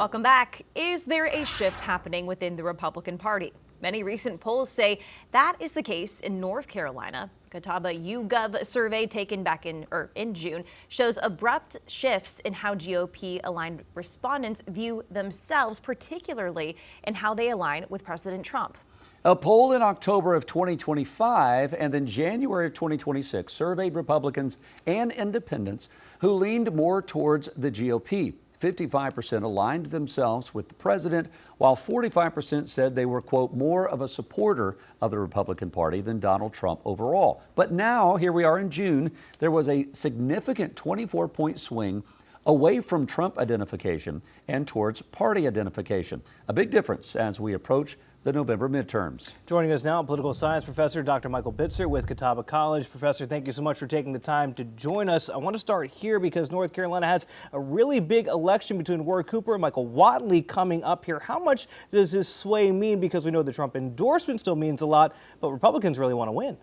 Welcome back. Is there a shift happening within the Republican Party? Many recent polls say that is the case in North Carolina. Catawba YouGov survey taken back in June shows abrupt shifts in how GOP-aligned respondents view themselves, particularly in how they align with President Trump. A poll in October of 2025 and then January of 2026 surveyed Republicans and independents who leaned more towards the GOP. 55% aligned themselves with the president, while 45% said they were, quote, more of a supporter of the Republican Party than Donald Trump overall. But now, here we are in June, there was a significant 24-point swing away from Trump identification and towards party identification. A big difference as we approach the November midterms. Joining us now, political science professor Dr. Michael Bitzer with Catawba College. Professor, thank you so much for taking the time to join us. I want to start here because North Carolina has a really big election between Roy Cooper and Michael Whatley coming up here. How much does this sway mean? Because we know the Trump endorsement still means a lot, but Republicans really want to win.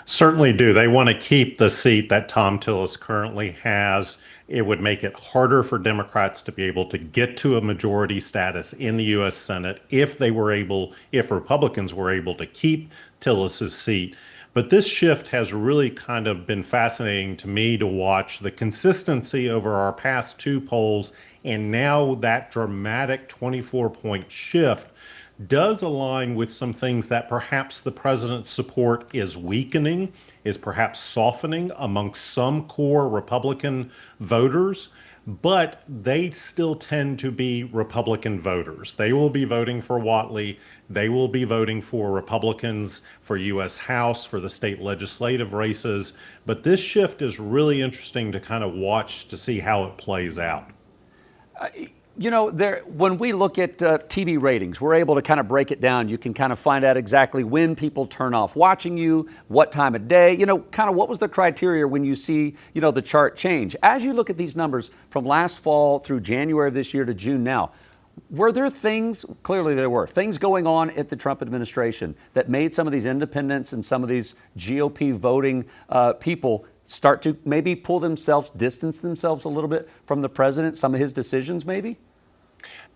Certainly do. They want to keep the seat that Tom Tillis currently has. It would make it harder for Democrats to be able to get to a majority status in the U.S. Senate if Republicans were able to keep Tillis's seat. But this shift has really kind of been fascinating to me to watch the consistency over our past two polls, and now that dramatic 24-point shift does align with some things that perhaps the president's support is weakening, is perhaps softening amongst some core Republican voters, but they still tend to be Republican voters. They will be voting for Whatley. They will be voting for Republicans for U.S. House, for the state legislative races. But this shift is really interesting to kind of watch to see how it plays out. You know, when we look at TV ratings, we're able to kind of break it down. You can kind of find out exactly when people turn off watching you, what time of day, kind of what was the criteria when you see, the chart change. As you look at these numbers from last fall through January of this year to June now, were there things, clearly there were, things going on at the Trump administration that made some of these independents and some of these GOP voting people start to maybe distance themselves a little bit from the president, some of his decisions maybe?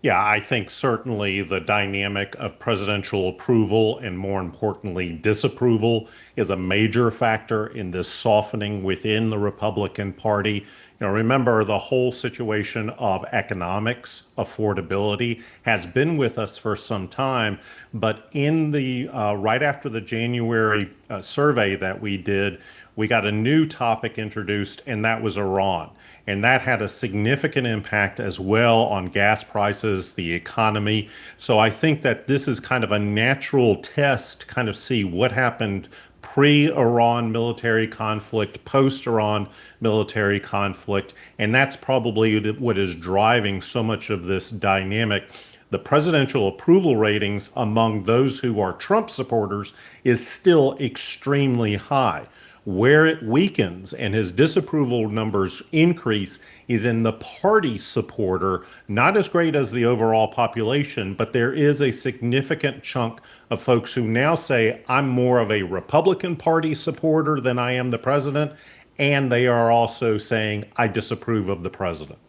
Yeah, I think certainly the dynamic of presidential approval and, more importantly, disapproval is a major factor in this softening within the Republican Party. Remember, the whole situation of economics, affordability has been with us for some time, but in the right after the January survey that we did, we got a new topic introduced, and that was Iran. And that had a significant impact as well on gas prices, the economy. So I think that this is kind of a natural test to kind of see what happened pre-Iran military conflict, post-Iran military conflict. And that's probably what is driving so much of this dynamic. The presidential approval ratings among those who are Trump supporters is still extremely high. Where it weakens and his disapproval numbers increase is in the party supporter, not as great as the overall population, but there is a significant chunk of folks who now say, I'm more of a Republican Party supporter than I am the president, and they are also saying, I disapprove of the president.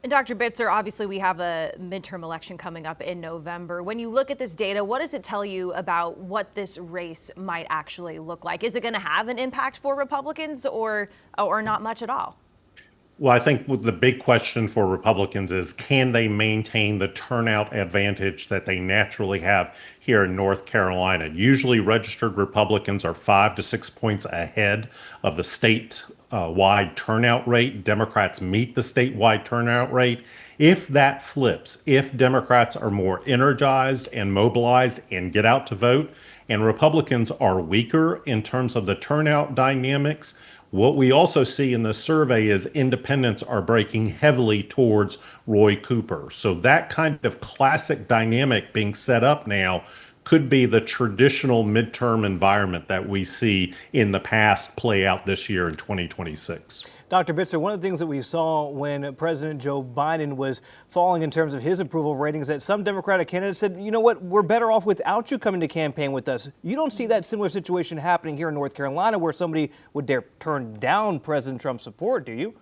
And Dr. Bitzer, obviously we have a midterm election coming up in November. When you look at this data, what does it tell you about what this race might actually look like? Is it going to have an impact for Republicans or not much at all? Well, I think the big question for Republicans is, can they maintain the turnout advantage that they naturally have here in North Carolina? Usually registered Republicans are 5 to 6 points ahead of the statewide turnout rate. Democrats meet the statewide turnout rate. If that flips, if Democrats are more energized and mobilized and get out to vote, and Republicans are weaker in terms of the turnout dynamics, what we also see in the survey is independents are breaking heavily towards Roy Cooper. So that kind of classic dynamic being set up now could be the traditional midterm environment that we see in the past play out this year in 2026. Dr. Bitzer, one of the things that we saw when President Joe Biden was falling in terms of his approval ratings, that some Democratic candidates said, you know what, we're better off without you coming to campaign with us. You don't see that similar situation happening here in North Carolina where somebody would dare turn down President Trump's support, do you?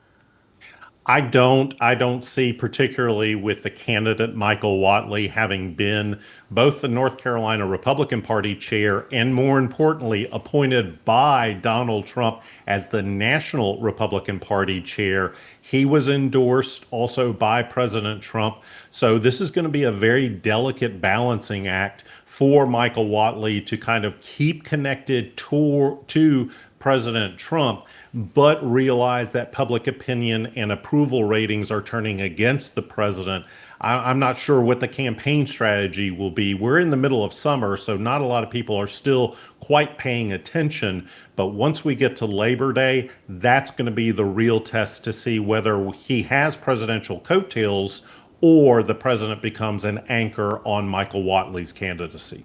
I don't see, particularly with the candidate Michael Whatley having been both the North Carolina Republican Party chair and, more importantly, appointed by Donald Trump as the National Republican Party chair. He was endorsed also by President Trump. So this is going to be a very delicate balancing act for Michael Whatley to kind of keep connected to President Trump, but realize that public opinion and approval ratings are turning against the president. I'm not sure what the campaign strategy will be. We're in the middle of summer, so not a lot of people are still quite paying attention. But once we get to Labor Day, that's going to be the real test to see whether he has presidential coattails or the president becomes an anchor on Michael Whatley's candidacy.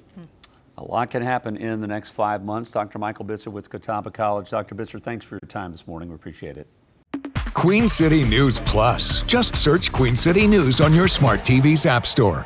A lot can happen in the next 5 months. Dr. Michael Bitzer with Catawba College. Dr. Bitzer, thanks for your time this morning. We appreciate it. Queen City News Plus. Just search Queen City News on your smart TV's app store.